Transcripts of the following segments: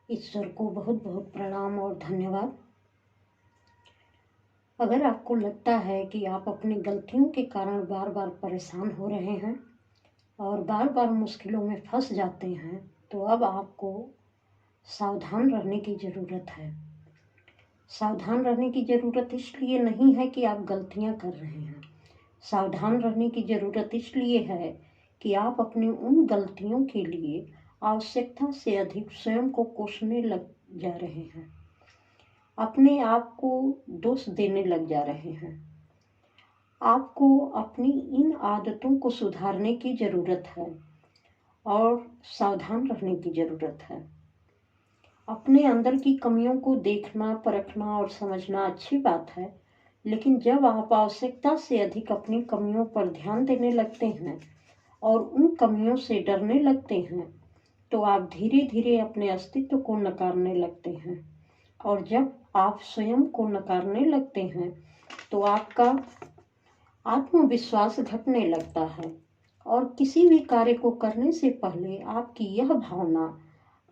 ईश्वर को बहुत बहुत प्रणाम और धन्यवाद। अगर आपको लगता है कि आप अपनी गलतियों के कारण बार बार परेशान हो रहे हैं और बार बार मुश्किलों में फंस जाते हैं, तो अब आपको सावधान रहने की ज़रूरत है। सावधान रहने की ज़रूरत इसलिए नहीं है कि आप गलतियां कर रहे हैं। सावधान रहने की ज़रूरत इसलिए है कि आप अपनी उन गलतियों के लिए आवश्यकता से अधिक स्वयं को कोसने लग जा रहे हैं, अपने आप को दोष देने लग जा रहे हैं। आपको अपनी इन आदतों को सुधारने की ज़रूरत है और सावधान रहने की ज़रूरत है। अपने अंदर की कमियों को देखना, परखना और समझना अच्छी बात है, लेकिन जब आप आवश्यकता से अधिक अपनी कमियों पर ध्यान देने लगते हैं और उन कमियों से डरने लगते हैं, तो आप धीरे धीरे अपने अस्तित्व को नकारने लगते हैं। और जब आप स्वयं को नकारने लगते हैं, तो आपका आत्मविश्वास घटने लगता है और किसी भी कार्य को करने से पहले आपकी यह भावना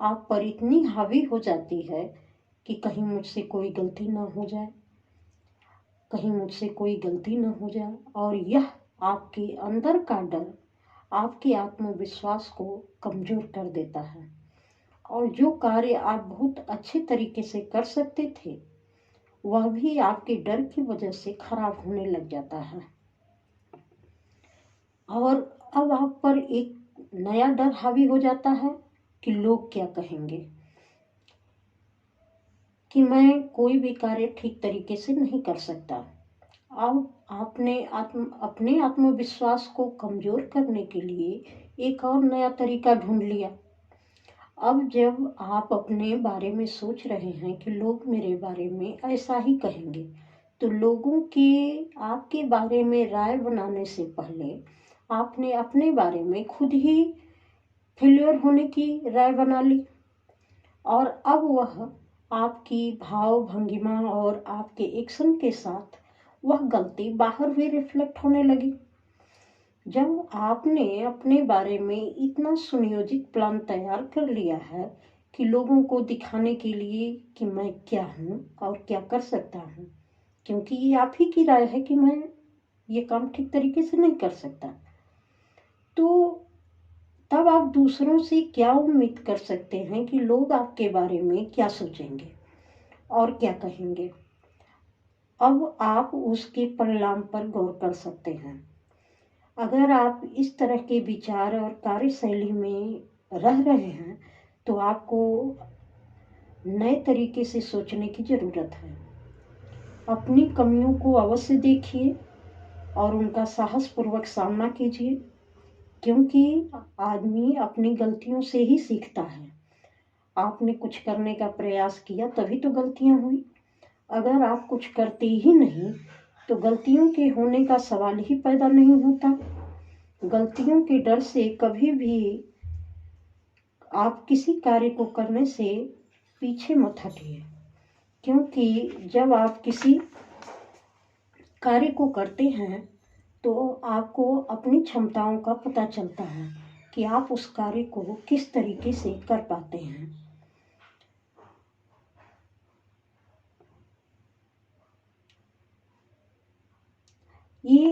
आप पर इतनी हावी हो जाती है कि कहीं मुझसे कोई गलती ना हो जाए, कहीं मुझसे कोई गलती ना हो जाए। और यह आपके अंदर का डर आपके आत्मविश्वास को कमज़ोर कर देता है और जो कार्य आप बहुत अच्छे तरीके से कर सकते थे, वह भी आपके डर की वजह से खराब होने लग जाता है। और अब आप पर एक नया डर हावी हो जाता है कि लोग क्या कहेंगे, कि मैं कोई भी कार्य ठीक तरीके से नहीं कर सकता। अब आपने अपने आत्मविश्वास को कमज़ोर करने के लिए एक और नया तरीका ढूंढ लिया। अब जब आप अपने बारे में सोच रहे हैं कि लोग मेरे बारे में ऐसा ही कहेंगे, तो लोगों के आपके बारे में राय बनाने से पहले आपने अपने बारे में खुद ही फेल्योर होने की राय बना ली और अब वह आपकी भाव भंगिमा और आपके एक्शन के साथ वह गलती बाहर भी रिफ्लेक्ट होने लगी। जब आपने अपने बारे में इतना सुनियोजित प्लान तैयार कर लिया है कि लोगों को दिखाने के लिए कि मैं क्या हूँ और क्या कर सकता हूँ, क्योंकि ये आप ही की राय है कि मैं ये काम ठीक तरीके से नहीं कर सकता, तो तब आप दूसरों से क्या उम्मीद कर सकते हैं कि लोग आपके बारे में क्या सोचेंगे और क्या कहेंगे। अब आप उसके परिणाम पर गौर कर सकते हैं। अगर आप इस तरह के विचार और कार्यशैली में रह रहे हैं, तो आपको नए तरीके से सोचने की ज़रूरत है। अपनी कमियों को अवश्य देखिए और उनका साहसपूर्वक सामना कीजिए, क्योंकि आदमी अपनी गलतियों से ही सीखता है। आपने कुछ करने का प्रयास किया तभी तो गलतियां हुई। अगर आप कुछ करते ही नहीं, तो गलतियों के होने का सवाल ही पैदा नहीं होता। गलतियों के डर से कभी भी आप किसी कार्य को करने से पीछे मत हटिए, क्योंकि जब आप किसी कार्य को करते हैं तो आपको अपनी क्षमताओं का पता चलता है कि आप उस कार्य को किस तरीके से कर पाते हैं। ये